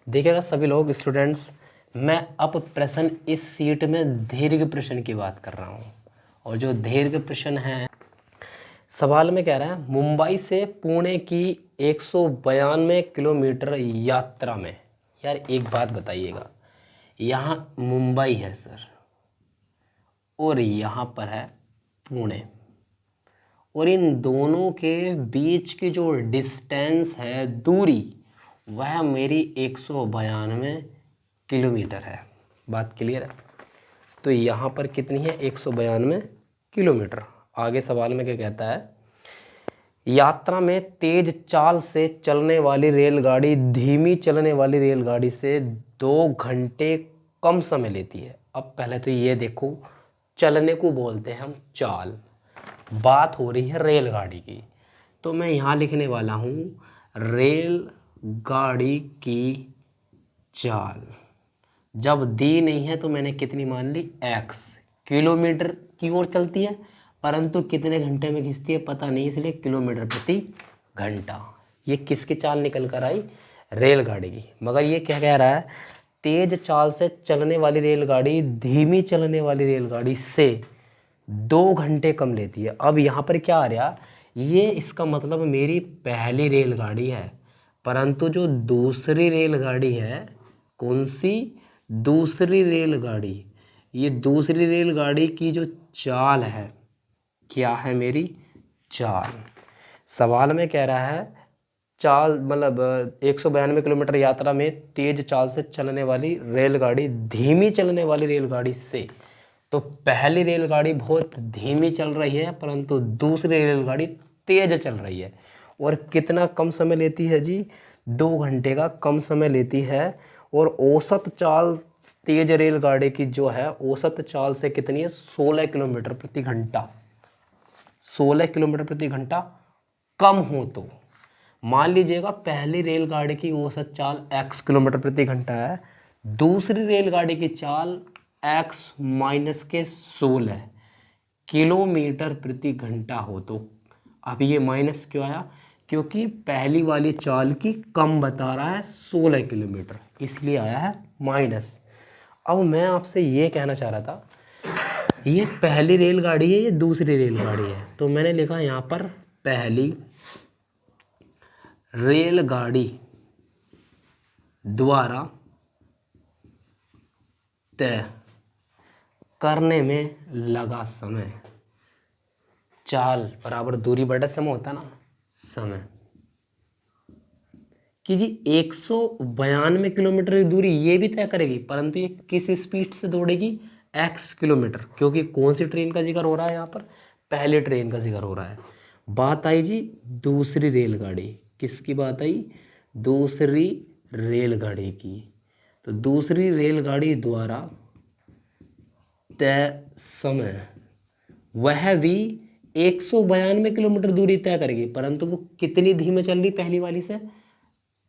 देखिएगा सभी लोग स्टूडेंट्स, मैं अब प्रश्न इस सीट में दीर्घ प्रश्न की बात कर रहा हूँ। और जो दीर्घ प्रश्न है, सवाल में कह रहा है मुंबई से पुणे की 192 किलोमीटर यात्रा में। यार एक बात बताइएगा, यहाँ मुंबई है सर और यहाँ पर है पुणे, और इन दोनों के बीच की जो डिस्टेंस है, दूरी, वह मेरी 192 किलोमीटर है। बात क्लियर है? तो यहाँ पर कितनी है? 192 किलोमीटर। आगे सवाल में क्या कहता है, यात्रा में तेज चाल से चलने वाली रेलगाड़ी धीमी चलने वाली रेलगाड़ी से 2 घंटे कम समय लेती है। अब पहले तो ये देखो, चलने को बोलते हैं हम चाल, बात हो रही है रेलगाड़ी की, तो मैं यहाँ लिखने वाला हूँ रेलगाड़ी की चाल। जब दी नहीं है तो मैंने कितनी मान ली? x, किलोमीटर की ओर चलती है, परंतु कितने घंटे में खींचती है पता नहीं, इसलिए किलोमीटर प्रति घंटा। ये किसकी चाल निकल कर आई? रेलगाड़ी की। मगर ये क्या कह रहा है, तेज चाल से चलने वाली रेलगाड़ी धीमी चलने वाली रेलगाड़ी से 2 घंटे कम लेती है। अब यहाँ पर क्या आ रहा, ये इसका मतलब मेरी पहली रेलगाड़ी है, परंतु जो दूसरी रेलगाड़ी है, कौन सी? दूसरी रेलगाड़ी, ये दूसरी रेलगाड़ी की जो चाल है, क्या है मेरी? चाल। सवाल में कह रहा है चाल मतलब 192 किलोमीटर यात्रा में तेज चाल से चलने वाली रेलगाड़ी धीमी चलने वाली रेलगाड़ी से, तो पहली रेलगाड़ी बहुत धीमी चल रही है, परंतु दूसरी रेलगाड़ी तेज चल रही है। और कितना कम समय लेती है जी? 2 घंटे का कम समय लेती है। और औसत चाल तेज रेलगाड़ी की जो है, औसत चाल से कितनी है? 16 किलोमीटर प्रति घंटा। 16 किलोमीटर प्रति घंटा कम हो तो मान लीजिएगा पहली रेलगाड़ी की औसत चाल x किलोमीटर प्रति घंटा है, दूसरी रेलगाड़ी की चाल x माइनस के 16 किलोमीटर प्रति घंटा हो तो। अब ये माइनस क्यों आया? क्योंकि पहली वाली चाल की कम बता रहा है 16 किलोमीटर, इसलिए आया है माइनस। अब मैं आपसे ये कहना चाह रहा था, ये पहली रेलगाड़ी है, ये दूसरी रेलगाड़ी है, तो मैंने लिखा यहाँ पर पहली रेलगाड़ी द्वारा तय करने में लगा समय। चाल बराबर दूरी बटा समय होता है ना, समय, कि जी 192 किलोमीटर की दूरी ये भी तय करेगी, परंतु ये किस स्पीड से दौड़ेगी? x kilometre. क्योंकि कौन सी ट्रेन का जिक्र हो रहा है यहाँ पर? पहले ट्रेन का जिक्र हो रहा है। बात आई जी दूसरी रेलगाड़ी, किसकी बात आई? दूसरी रेलगाड़ी की। तो दूसरी रेलगाड़ी द्वारा तय समय, वह भी 192 किलोमीटर दूरी तय करेगी, परंतु वो कितनी धीमे चल रही पहली वाली से?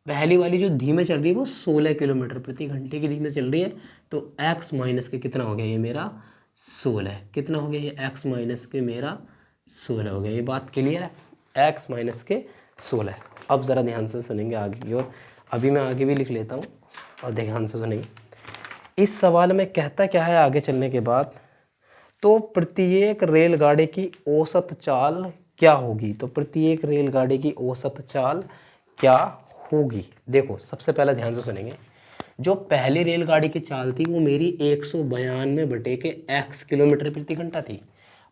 पहली वाली जो धीमे चल रही है वो 16 किलोमीटर प्रति घंटे की धीमे चल रही है। तो x माइनस के कितना हो गया ये मेरा? 16। कितना हो गया ये? x माइनस के मेरा 16 हो गया। ये बात क्लियर है? x माइनस के 16। अब ज़रा ध्यान से सुनेंगे आगे की ओर। अभी मैं आगे भी लिख लेता हूँ और ध्यान से सुनेंगे। इस सवाल में कहता क्या है आगे चलने के बाद, तो प्रत्येक रेलगाड़ी की औसत चाल क्या होगी? तो प्रत्येक रेलगाड़ी की औसत चाल क्या होगी? देखो सबसे पहले ध्यान से सुनेंगे, जो पहली रेलगाड़ी की चाल थी वो मेरी 192 बटे के x किलोमीटर प्रति घंटा थी,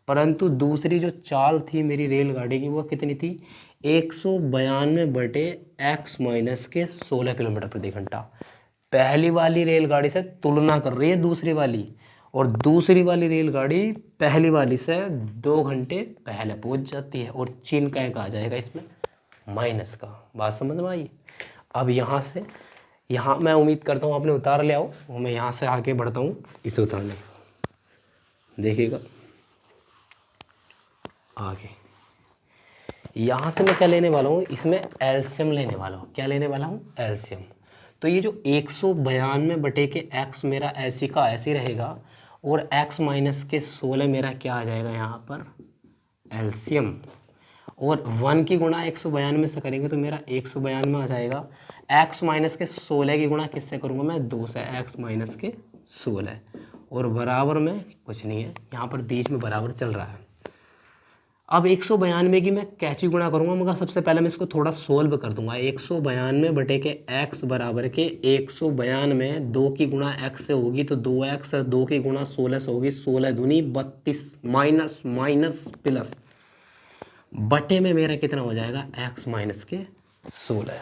परंतु दूसरी जो चाल थी मेरी रेलगाड़ी की वो कितनी थी? 192 बटे x माइनस के 16 किलोमीटर प्रति घंटा। पहली वाली रेलगाड़ी से तुलना कर रही है दूसरी वाली, और दूसरी वाली रेलगाड़ी पहली वाली से 2 घंटे पहले पहुंच जाती है, और चिन्ह का एक आ जाएगा इसमें माइनस का। बात समझ में आई? अब यहाँ से यहाँ मैं उम्मीद करता हूँ आपने उतार ले आओ, और मैं यहाँ से आगे बढ़ता हूँ इसे उतारने। देखिएगा आगे, यहाँ से मैं क्या लेने वाला हूँ? इसमें एलसीएम लेने वाला हूँ। क्या लेने वाला हूँ? एलसीएम। तो ये जो 192 बटे के x मेरा ऐसी का ऐसी रहेगा, और x माइनस के 16 मेरा क्या आ जाएगा यहाँ पर? एलसीएम। और 1 की गुणा 192 से करेंगे तो मेरा 192 आ जाएगा। एक्स माइनस के 16 की गुणा किससे करूँगा मैं, 2 से, एक्स माइनस के 16 और बराबर में कुछ नहीं है, यहाँ पर बीच में बराबर चल रहा है। अब 192 की मैं कैची गुणा करूँगा, मगर सबसे पहले मैं इसको थोड़ा सोल्व कर दूंगा। 192 बटे के एक्स बराबर के 192, 2 की गुणा एक्स से होगी तो 2x, 2 की गुणा 16 से होगी, 16 दूनी 32, माइनस माइनस प्लस, बटे में मेरा कितना हो जाएगा, x माइनस के 16।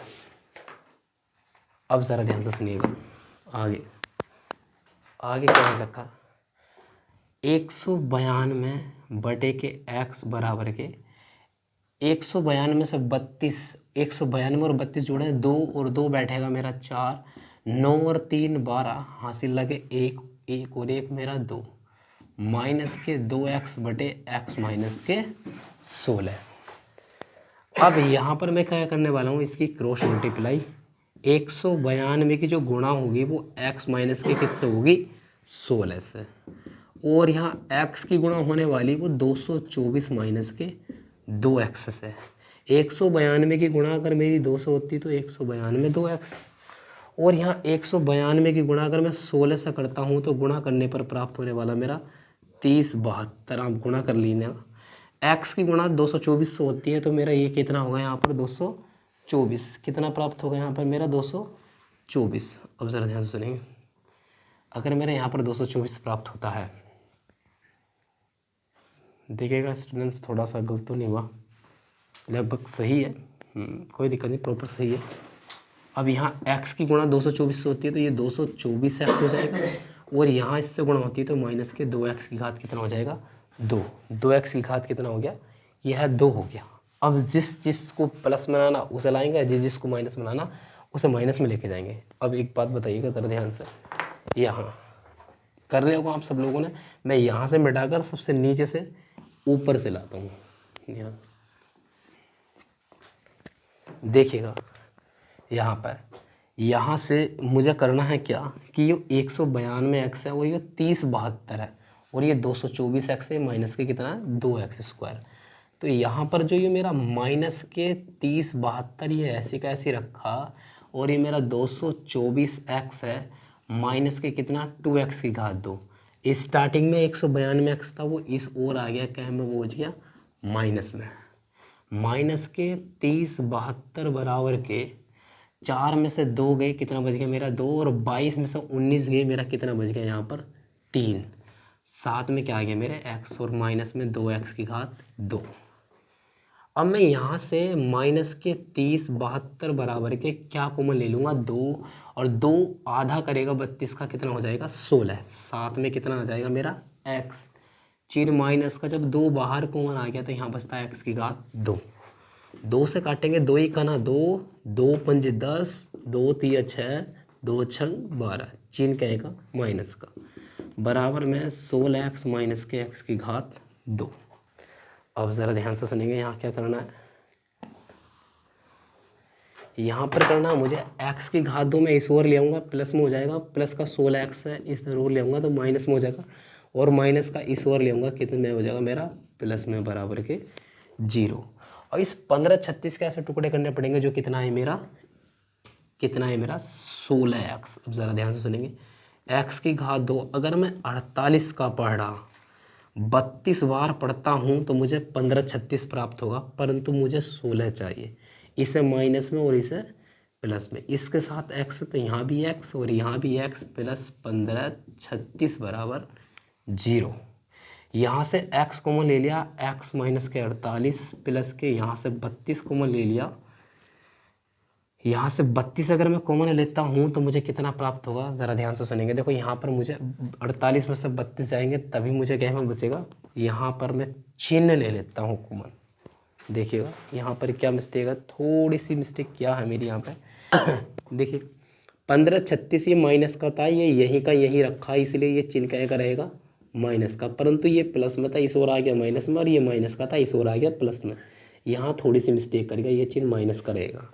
अब ज़रा ध्यान से सुनिएगा, आगे आगे क्या हो रखा, 192 बटे के x बराबर के 192 से 32, 192 और 32 जोड़े 2 और 2 बैठेगा मेरा 4, 9 और 3 12, हासिल लगे 1, 1 और 1 मेरा 2, माइनस के 2x बटे x माइनस के 16। अब यहाँ पर मैं क्या करने वाला हूँ, इसकी क्रॉस मल्टीप्लाई। 192 की जो गुणा होगी वो x माइनस के किससे होगी, 16 से, और यहाँ x की गुणा होने वाली वो 224 माइनस के 2x से। 192 की गुणा अगर मेरी 200 होती तो 192 2x, और यहाँ 192 की गुणा अगर मैं 16 से करता हूँ तो गुणा करने पर प्राप्त होने वाला मेरा 3072। आप गुणा कर लीजिएगा, x की गुणा 224 से होती है तो मेरा ये कितना होगा यहाँ पर 224, कितना प्राप्त होगा यहाँ पर मेरा 224। अब ज़रा ध्यान से सुनिए, अगर मेरे यहाँ पर 224 प्राप्त होता है, देखिएगा स्टूडेंट्स थोड़ा सा गलत तो नहीं हुआ, लगभग सही है, कोई दिक्कत नहीं, प्रॉपर सही है। अब यहाँ x की गुणा 224 से होती है तो ये 224x हो जाएगा, और यहाँ इससे गुणा होती है तो माइनस के 2x की घात कितना हो जाएगा, 2x की घात कितना हो गया, यह 2 हो गया। अब जिसको प्लस बनाना उसे लाएंगे, जिसको माइनस बनाना उसे माइनस में लेके जाएंगे। अब एक बात बताइएगा ज़रा ध्यान से, यहाँ कर रहे हो आप सब लोगों ने, मैं यहाँ से मिटाकर सबसे नीचे से ऊपर से लाता हूँ। यहाँ देखिएगा, यहाँ पर यहाँ से मुझे करना है क्या कि ये 192x है और ये 3072 है, और ये 224x है, माइनस के कितना है 2x²। तो यहाँ पर जो ये मेरा माइनस के 3072 ये ऐसे का ऐसे रखा, और ये मेरा 224x है, माइनस के कितना 2x की घात 2। स्टार्टिंग में 192x था, वो इस ओर आ गया, क्या में पहुँच गया माइनस में, माइनस के 3072 बराबर के 4 में से 2 गए, कितना बच गया मेरा 2, और 22 में से 19 गए, मेरा कितना बच गया यहाँ पर 3, साथ में क्या आ गया मेरे x, और माइनस में 2x की घात 2। अब मैं यहाँ से माइनस के 3072 बराबर के क्या कॉमन ले लूँगा 2, और 2 आधा करेगा 32 का, कितना हो जाएगा 16, साथ में कितना आ जाएगा मेरा x, चिन्ह माइनस का जब 2 बाहर कॉमन आ गया तो यहाँ बचता है x की घात 2। 2 से काटेंगे, 2 ही का ना 2, 2 पंज 10, 2 तिया 6, 2 छंग 12, चिन्ह कहेगा माइनस का, बराबर में 16x माइनस के x की घात 2। अब ज़रा ध्यान से सुनेंगे, यहाँ क्या करना है, यहाँ पर करना है मुझे x की घात 2 में इस ओर ले आऊँगा, प्लस में हो जाएगा, प्लस का 16x है इस ओर ले आऊँगा तो माइनस में हो जाएगा, और माइनस का इस ओर ले आऊँगा, कितने में हो जाएगा मेरा प्लस में, बराबर के 0। और इस 15 36 के ऐसे टुकड़े करने पड़ेंगे, जो कितना है मेरा 16x। अब ज़रा ध्यान से सुनेंगे, x की घात 2 अगर मैं 48 का पढ़ा 32 बार पढ़ता हूँ तो मुझे 15 36 प्राप्त होगा, परंतु मुझे 16 चाहिए, इसे माइनस में और इसे प्लस में, इसके साथ x तो यहाँ भी x और यहाँ भी x, प्लस 15 36 बराबर 0। यहाँ से x कॉमन ले लिया, x माइनस के 48 प्लस के यहाँ से 32 कॉमन ले लिया, यहाँ से 32 अगर मैं कॉमन लेता हूँ तो मुझे कितना प्राप्त होगा, ज़रा ध्यान से सुनेंगे। देखो यहाँ पर मुझे 48 में से 32 जाएंगे तभी मुझे क्या में बचेगा, यहाँ पर मैं चिन्ह ले लेता हूँ कॉमन। देखिएगा यहाँ पर क्या मिस्टेक है, थोड़ी सी मिस्टेक क्या है मेरी यहाँ पर देखिए 15 36 ये माइनस का था, ये यहीं का यहीं रखा, इसलिए ये चिन्ह क्या का रहेगा माइनस का, परंतु ये प्लस में था इस ओर आ गया माइनस में, और ये माइनस का था इस ओर आ गया प्लस में, यहाँ थोड़ी सी मिस्टेक करेगा, ये चिन्ह माइनस का रहेगा,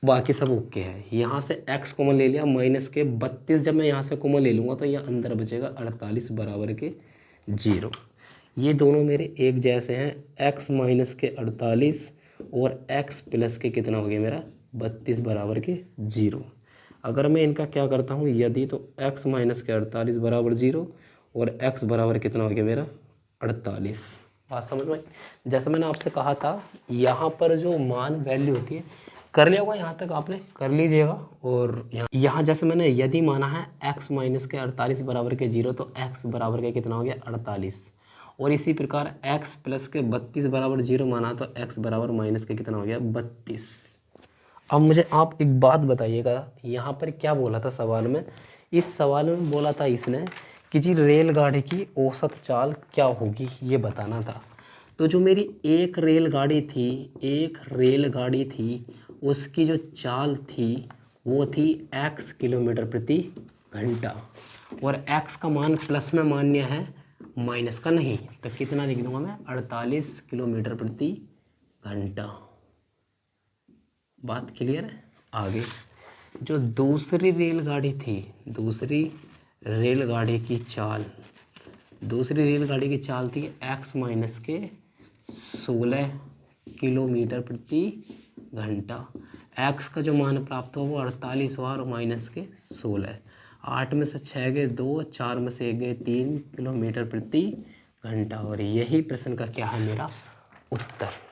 बाकी सब ओके है। यहाँ से x कॉमन ले लिया, माइनस के 32 जब मैं यहाँ से कॉमन ले लूँगा तो यहाँ अंदर बचेगा 48 बराबर के 0। ये दोनों मेरे एक जैसे हैं, x माइनस के 48 और x प्लस के कितना हो गया मेरा 32 बराबर के 0। अगर मैं इनका क्या करता हूँ यदि, तो x माइनस के 48 बराबर 0 और x बराबर कितना हो गया मेरा 48। बात समझ में? जैसे मैंने आपसे कहा था यहाँ पर जो मान वैल्यू होती है, कर लिया होगा यहाँ तक आपने, कर लीजिएगा। और यहाँ जैसे मैंने यदि माना है x माइनस के 48 बराबर के 0, तो x बराबर के कितना हो गया 48। और इसी प्रकार x प्लस के 32 बराबर 0 माना, तो x बराबर माइनस के कितना हो गया 32। अब मुझे आप एक बात बताइएगा, यहाँ पर क्या बोला था सवाल में? इस सवाल में बोला था इसने कि जी रेलगाड़ी की औसत चाल क्या होगी, ये बताना था। तो जो मेरी एक रेलगाड़ी थी उसकी जो चाल थी वो थी x किलोमीटर प्रति घंटा, और x का मान प्लस में मान्य है, माइनस का नहीं। तो कितना लिख दूंगा मैं 48 किलोमीटर प्रति घंटा। बात क्लियर है? आगे जो दूसरी रेलगाड़ी थी, दूसरी रेलगाड़ी की चाल थी x माइनस के 16 किलोमीटर प्रति घंटा। x का जो मान प्राप्त हुआ वो 48 हुआ और माइनस के 16। 8 में से 6 गए 2, 4 में से 1 गए 3 किलोमीटर प्रति घंटा। और यही प्रश्न का क्या है मेरा उत्तर।